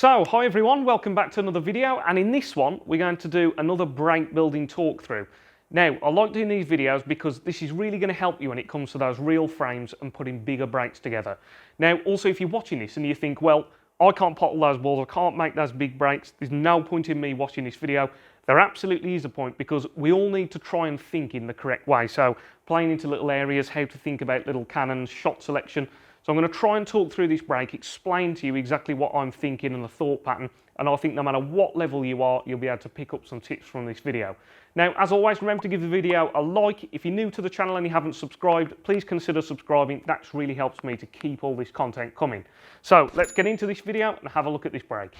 So, hi everyone, welcome back to another video, and in this one we're going to do another brake building talk through. Now, I like doing these videos because this is really going to help you when it comes to those real frames and putting bigger brakes together. Now, also if you're watching this and you think, well, I can't pot all those balls, I can't make those big brakes, there's no point in me watching this video. There absolutely is a point, because we all need to try and think in the correct way. So, playing into little areas, how to think about little cannons, shot selection. So I'm going to try and talk through this brake, explain to you exactly what I'm thinking and the thought pattern, and I think no matter what level you are, you'll be able to pick up some tips from this video. Now, as always, remember to give the video a like. If you're new to the channel and you haven't subscribed, please consider subscribing. That really helps me to keep all this content coming. So let's get into this video and have a look at this brake.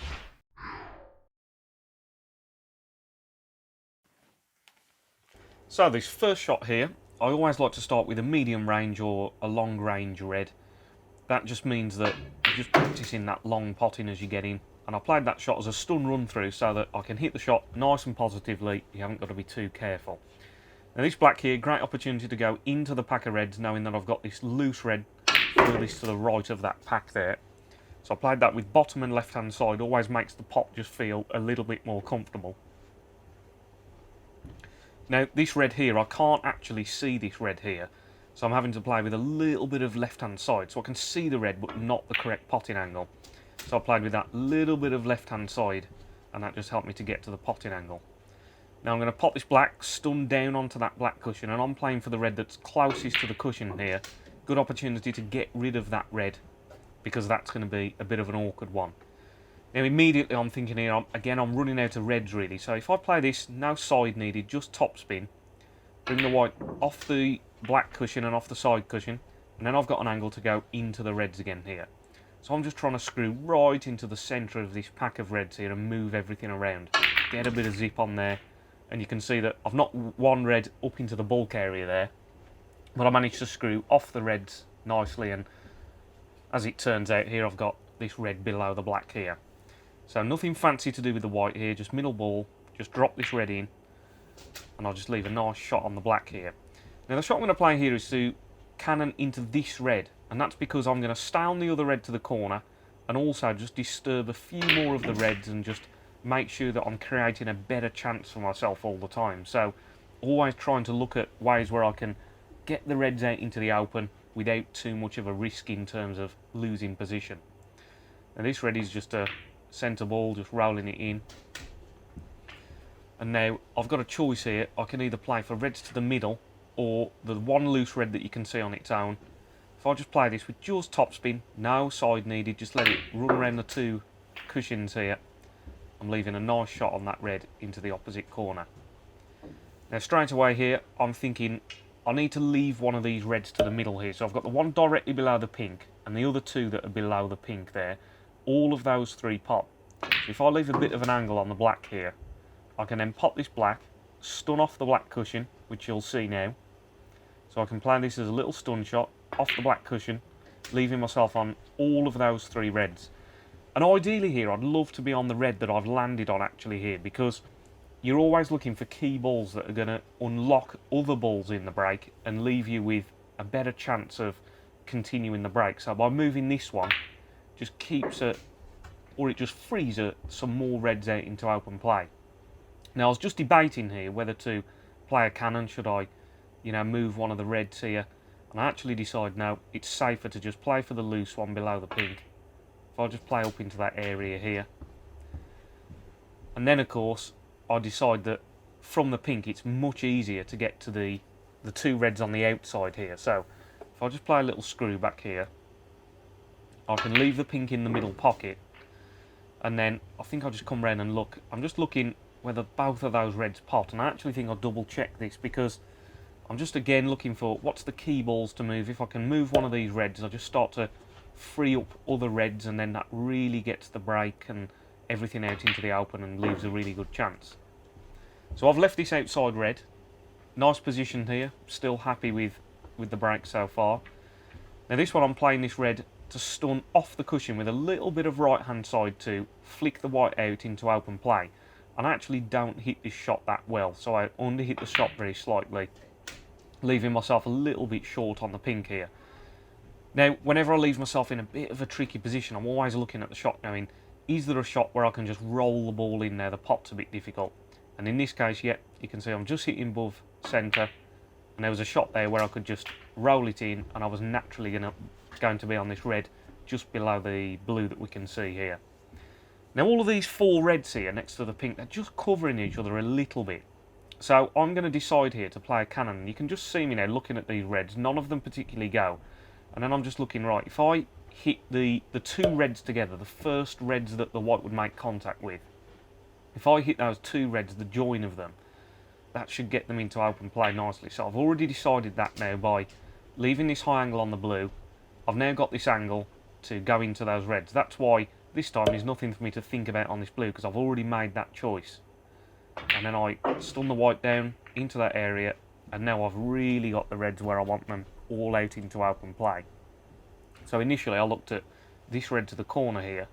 So this first shot here, I always like to start with a medium range or a long range red. That just means that you're just practicing that long potting as you get in. And I played that shot as a stun run through so that I can hit the shot nice and positively. You haven't got to be too careful. Now this black here, great opportunity to go into the pack of reds, knowing that I've got this loose red furthest to the right of that pack there. So I played that with bottom and left hand side, always makes the pot just feel a little bit more comfortable. Now this red here, I can't actually see this red here. So I'm having to play with a little bit of left-hand side, so I can see the red but not the correct potting angle. So I played with that little bit of left-hand side, and that just helped me to get to the potting angle. Now I'm going to pop this black, stun down onto that black cushion, and I'm playing for the red that's closest to the cushion here. Good opportunity to get rid of that red, because that's going to be a bit of an awkward one. Now immediately I'm thinking here, again I'm running out of reds really, so if I play this, no side needed, just top spin, bring the white off the black cushion and off the side cushion, and then I've got an angle to go into the reds again here. So I'm just trying to screw right into the centre of this pack of reds here and move everything around. Get a bit of zip on there, and you can see that I've not one red up into the bulk area there, but I managed to screw off the reds nicely, and as it turns out here I've got this red below the black here. So nothing fancy to do with the white here, just middle ball, just drop this red in, and I'll just leave a nice shot on the black here. Now the shot I'm going to play here is to cannon into this red, and that's because I'm going to stay on the other red to the corner and also just disturb a few more of the reds and just make sure that I'm creating a better chance for myself all the time. So always trying to look at ways where I can get the reds out into the open without too much of a risk in terms of losing position. Now this red is just a centre ball, just rolling it in. And now I've got a choice here. I can either play for reds to the middle or the one loose red that you can see on its own. If I just play this with just top spin, no side needed, just let it run around the two cushions here, I'm leaving a nice shot on that red into the opposite corner. Now straight away here, I'm thinking I need to leave one of these reds to the middle here. So I've got the one directly below the pink and the other two that are below the pink there. All of those three pop. So if I leave a bit of an angle on the black here, I can then pop this black, stun off the black cushion, which you'll see now. So I can play this as a little stun shot off the black cushion, leaving myself on all of those three reds. And ideally here, I'd love to be on the red that I've landed on actually here, because you're always looking for key balls that are going to unlock other balls in the brake and leave you with a better chance of continuing the brake. So by moving this one, just keeps it, or it just frees some more reds out into open play. Now I was just debating here whether to play a cannon, should I, move one of the reds here, and I actually decide now it's safer to just play for the loose one below the pink. If I just play up into that area here, and then of course I decide that from the pink it's much easier to get to the two reds on the outside here. So if I just play a little screw back here, I can leave the pink in the middle pocket, and then I think I'll just come round and look. I'm just looking whether both of those reds pot, and I actually think I'll double check this because I'm just again looking for what's the key balls to move. If I can move one of these reds, I just start to free up other reds, and then that really gets the brake and everything out into the open and leaves a really good chance. So I've left this outside red, nice position here, still happy with the brake so far. Now this one I'm playing this red to stun off the cushion with a little bit of right hand side to flick the white out into open play. And I actually don't hit this shot that well, so I under hit the shot very slightly, leaving myself a little bit short on the pink here. Now, whenever I leave myself in a bit of a tricky position, I'm always looking at the shot going, is there a shot where I can just roll the ball in there? The pot's a bit difficult. And in this case, yeah, you can see I'm just hitting above centre. And there was a shot there where I could just roll it in, and I was naturally going to be on this red just below the blue that we can see here. Now all of these 4 reds here next to the pink, they're just covering each other a little bit. So I'm going to decide here to play a cannon. You can just see me now looking at these reds. None of them particularly go. And then I'm just looking, right, if I hit the 2 reds together, the first reds that the white would make contact with, if I hit those 2 reds, the join of them, that should get them into open play nicely. So I've already decided that now by leaving this high angle on the blue. I've now got this angle to go into those reds. That's why this time there's nothing for me to think about on this blue, because I've already made that choice. And then I stun the white down into that area, and now I've really got the reds where I want them, all out into open play. So initially I looked at this red to the corner here,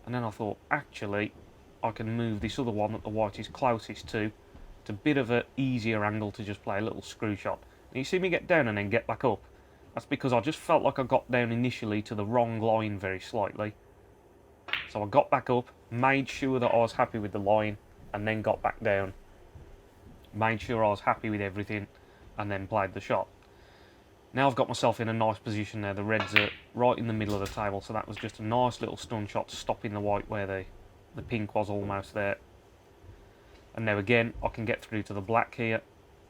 and then I thought, actually, I can move this other one that the white is closest to. It's a bit of an easier angle to just play a little screw shot. And you see me get down and then get back up. That's because I just felt like I got down initially to the wrong line very slightly. So I got back up, made sure that I was happy with the line, and then got back down. Made sure I was happy with everything, and then played the shot. Now I've got myself in a nice position there. The reds are right in the middle of the table, so that was just a nice little stun shot, stopping the white where the pink was almost there. And now again, I can get through to the black here.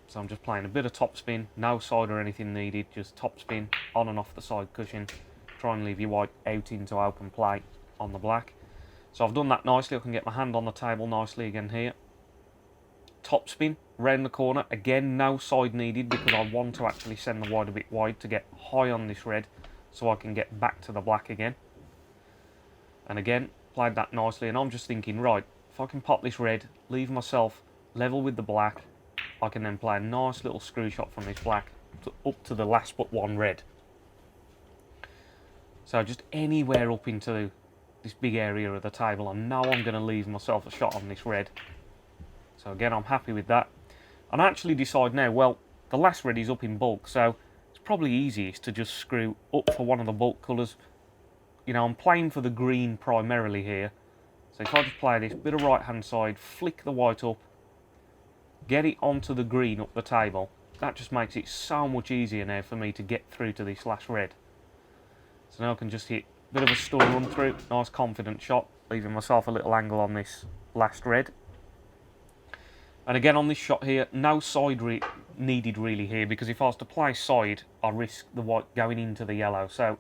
So I'm just playing a bit of topspin, no side or anything needed, just topspin on and off the side cushion. Try and leave your white out into open play on the black. So I've done that nicely. I can get my hand on the table nicely again here. Topspin round the corner. Again, no side needed because I want to actually send the white a bit wide to get high on this red so I can get back to the black again. And again, played that nicely, and I'm just thinking, right, if I can pop this red, leave myself level with the black, I can then play a nice little screw shot from this black up to the last but 1 red. So just anywhere up into this big area of the table, I know I'm going to leave myself a shot on this red. So again, I'm happy with that. And I actually decide now, well, the last red is up in bulk, so it's probably easiest to just screw up for one of the bulk colours. You know, I'm playing for the green primarily here. So if I just play this bit of right hand side, flick the white up, get it onto the green up the table, that just makes it so much easier now for me to get through to this last red. So now I can just hit a bit of a stun run through, nice confident shot, leaving myself a little angle on this last red. And again on this shot here, no side needed really here, because if I was to play side, I risk the white going into the yellow. So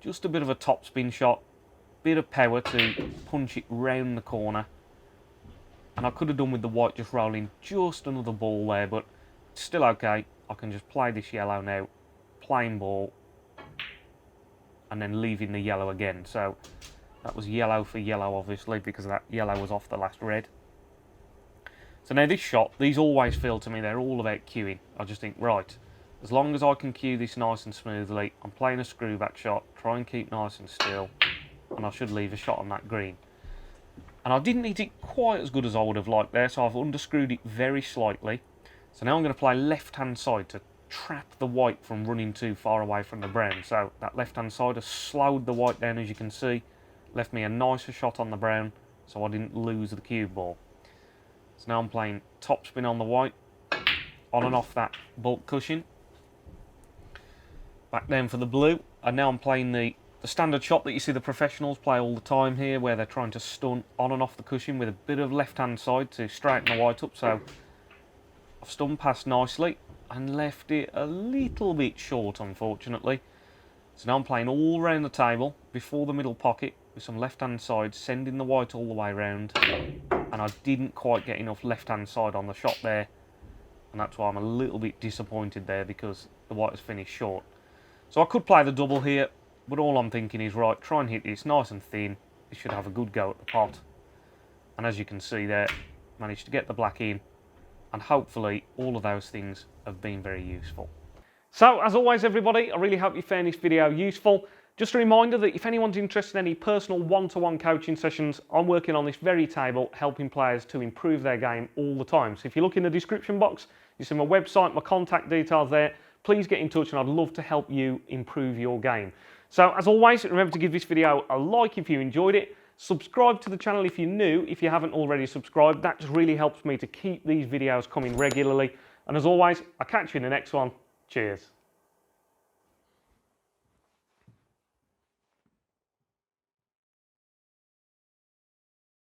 just a bit of a top spin shot, bit of power to punch it round the corner. And I could have done with the white just rolling just another ball there, but it's still okay. I can just play this yellow now, plain ball, and then leaving the yellow again. So that was yellow for yellow, obviously, because that yellow was off the last red. So now this shot, these always feel to me, they're all about cueing. I just think, right, as long as I can cue this nice and smoothly, I'm playing a screw back shot, try and keep nice and still, and I should leave a shot on that green. And I didn't hit it quite as good as I would have liked there, so I've underscrewed it very slightly. So now I'm going to play left-hand side to trap the white from running too far away from the brown. So that left-hand side has slowed the white down, as you can see, left me a nicer shot on the brown, so I didn't lose the cue ball. So now I'm playing topspin on the white, on and off that bulk cushion. Back down for the blue, and now I'm playing the standard shot that you see the professionals play all the time here, where they're trying to stun on and off the cushion with a bit of left-hand side to straighten the white up. So I've stunned past nicely and left it a little bit short, unfortunately. So now I'm playing all around the table before the middle pocket with some left-hand side, sending the white all the way around. And I didn't quite get enough left-hand side on the shot there, and that's why I'm a little bit disappointed there, because the white has finished short. So I could play the double here, but all I'm thinking is, right, try and hit this nice and thin. It should have a good go at the pot. And as you can see there, managed to get the black in, and hopefully all of those things have been very useful. So as always, everybody, I really hope you found this video useful. Just a reminder that if anyone's interested in any personal one-to-one coaching sessions, I'm working on this very table, helping players to improve their game all the time. So if you look in the description box, you see my website, my contact details there. Please get in touch, and I'd love to help you improve your game. So as always, remember to give this video a like if you enjoyed it, Subscribe to the channel if you're new, if you haven't already subscribed. That just really helps me to keep these videos coming regularly. And as always, I'll catch you in the next one. Cheers.